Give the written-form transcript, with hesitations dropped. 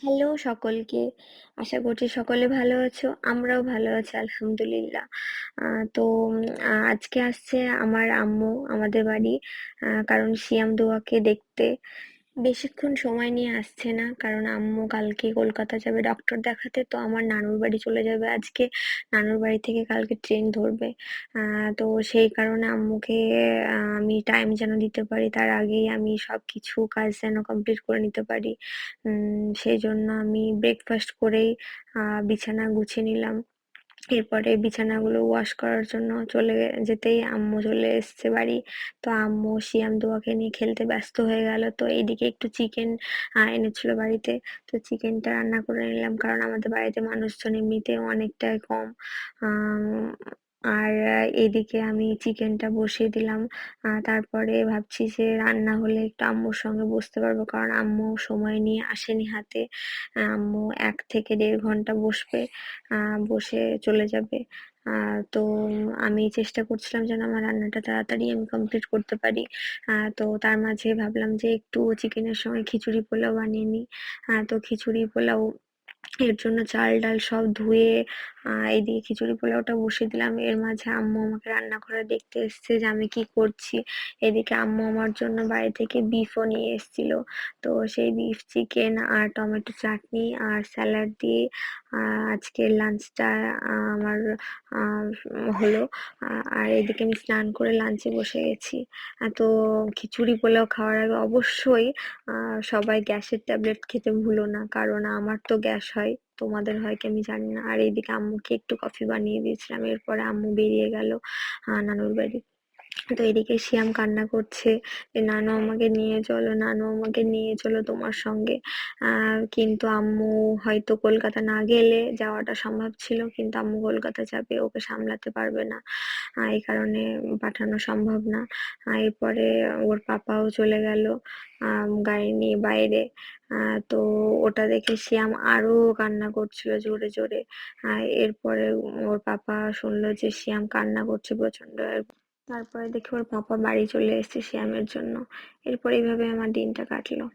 Hello সকলকে। আশা করছি সকলে ভালো আছো। আমরাও ভালো আছি আলহামদুলিল্লাহ। তো আজকে আসছে আমার আম্মু আমাদের বাড়ি। কারণ সিয়াম দুয়াকে দেখতে। বেশিক্ষণ সময় নিয়ে আসছে না, কারণ আম্মু কালকে কলকাতা যাবে ডক্টর দেখাতে, তো আমার নানুর বাড়ি চলে যাবে আজকে। নানুর বাড়ি থেকে কালকে ট্রেন ধরবে। তো সেই কারণে আম্মুকে আমি টাইম যেন দিতে পারি, তার আগেই আমি সবকিছু কাজ যেন কমপ্লিট করে নিতে পারি। সেই জন্য আমি ব্রেকফাস্ট করেই বিছানা গুছিয়ে নিলাম। এরপরে বিছানাগুলো ওয়াশ করার জন্য চলে যেতেই আম্মু চলে এসছে বাড়ি। তো আম্মু সিয়াম দুয়াকে নিয়ে খেলতে ব্যস্ত হয়ে গেল। তো এইদিকে একটু চিকেন এনেছিল বাড়িতে। তো চিকেনটা রান্না করে নিলাম, কারণ আমাদের বাড়িতে মানুষজন এমনিতেও অনেকটাই কম। আম, আর এইদিকে আমি চিকেনটা বসিয়ে দিলাম। তারপরে ভাবছি যে রান্না হলে একটু আম্মুর সঙ্গে বসতে পারবো, কারণ আম্মু সময় নিয়ে আসেনি হাতে। আম্মু 1 থেকে 1.5 ঘন্টা বসবে, বসে চলে যাবে। তো আমি চেষ্টা করছিলাম যেন আমার রান্নাটা তাড়াতাড়ি আমি কমপ্লিট করতে পারি। তো তার মাঝে ভাবলাম যে একটু চিকেনের সঙ্গে খিচুড়ি পোলাও বানিয়ে নিই। তো খিচুড়ি পোলাও এর জন্য চাল ডাল সব ধুয়ে এইদিকে খিচুড়ি পোলাওটা বসিয়ে দিলাম। এর মাঝে আম্মু আমাকে রান্নাঘরে দেখতে এসছে যে আমি কি করছি। এদিকে আম্মু আমার জন্য বাড়ি থেকে বিফও নিয়ে এসেছিল। তো সেই বিফ চিকেন আর টমেটো চাটনি আর স্যালাড দিয়ে আজকের লাঞ্চটা আমার হলো। আর এদিকে আমি স্নান করে লাঞ্চে বসে গেছি। তো খিচুড়ি পোলাও খাওয়ার আগে অবশ্যই সবাই গ্যাসের ট্যাবলেট খেতে ভুলো না, কারণ আমার তো গ্যাস হয়, তোমাদের হয় কি আমি জানি না। আর এইদিকে আম্মুকে একটু কফি বানিয়ে দিয়েছিলাম, এরপরে আম্মু বেরিয়ে গেল নানুর বাড়ি। তো এদিকে শিয়াম কান্না করছে যে নানু আমাকে নিয়ে চলো, নানু আমাকে নিয়ে চলো তোমার সঙ্গে। কিন্তু আম্মু হয়তো কলকাতা না গেলে যাওয়াটা সম্ভব ছিল, কিন্তু আম্মু কলকাতা যাবে, ওকে সামলাতে পারবে না। এই কারণে পাঠানো সম্ভব না। এরপরে ওর পাপাও চলে গেল গাড়ি নিয়ে বাইরে। তো ওটা দেখে শিয়াম আরো কান্না করছিল জোরে জোরে। এরপরে ওর পাপা শুনলো যে শিয়াম কান্না করছে প্রচন্ড। তারপরে দেখি ওর পাপা বাড়ি চলে এসেছে শিয়ামের জন্য। এরপর এইভাবে আমার দিনটা কাটলো।